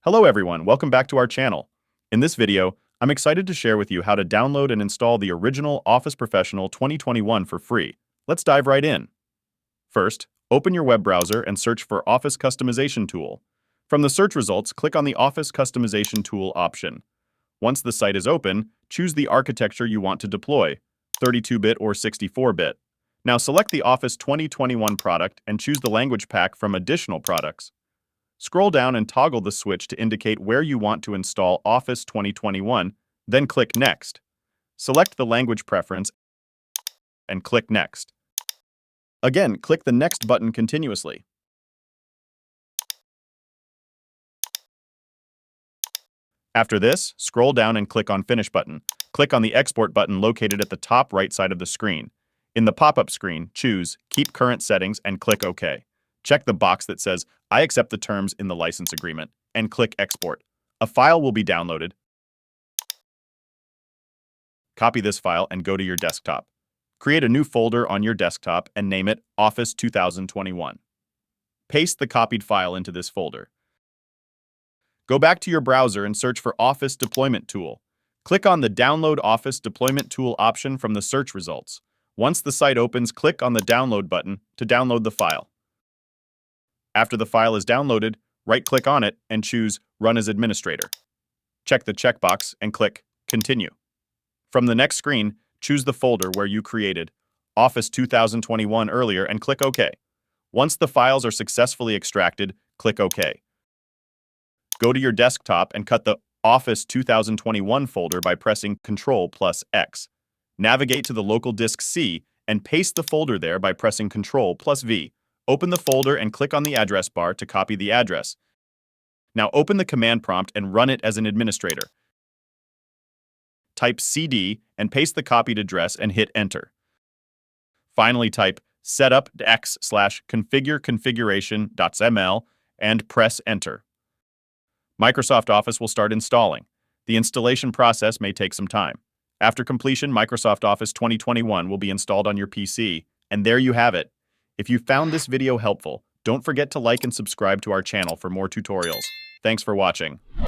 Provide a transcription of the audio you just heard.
Hello everyone, welcome back to our channel. In this video, I'm excited to share with you how to download and install the original Office Professional 2021 for free. Let's dive right in. First, open your web browser and search for Office Customization Tool. From the search results, click on the Office Customization Tool option. Once the site is open, choose the architecture you want to deploy, 32-bit or 64-bit. Now select the Office 2021 product and choose the language pack from additional products. Scroll down and toggle the switch to indicate where you want to install Office 2021, then click Next. Select the language preference and click Next. Again, click the Next button continuously. After this, scroll down and click on Finish button. Click on the Export button located at the top right side of the screen. In the pop-up screen, choose Keep Current Settings and click OK. Check the box that says, I accept the terms in the license agreement, and click Export. A file will be downloaded. Copy this file and go to your desktop. Create a new folder on your desktop and name it Office 2021. Paste the copied file into this folder. Go back to your browser and search for Office Deployment Tool. Click on the Download Office Deployment Tool option from the search results. Once the site opens, click on the Download button to download the file. After the file is downloaded, right-click on it and choose Run as Administrator. Check the checkbox and click Continue. From the next screen, choose the folder where you created Office 2021 earlier and click OK. Once the files are successfully extracted, click OK. Go to your desktop and cut the Office 2021 folder by pressing Ctrl+X. Navigate to the local disk C and paste the folder there by pressing Ctrl+V. Open the folder and click on the address bar to copy the address. Now open the command prompt and run it as an administrator. Type CD and paste the copied address and hit Enter. Finally type setup.x/configure-configuration.xml and press Enter. Microsoft Office will start installing. The installation process may take some time. After completion, Microsoft Office 2021 will be installed on your PC, and there you have it. If you found this video helpful, don't forget to like and subscribe to our channel for more tutorials. Thanks for watching.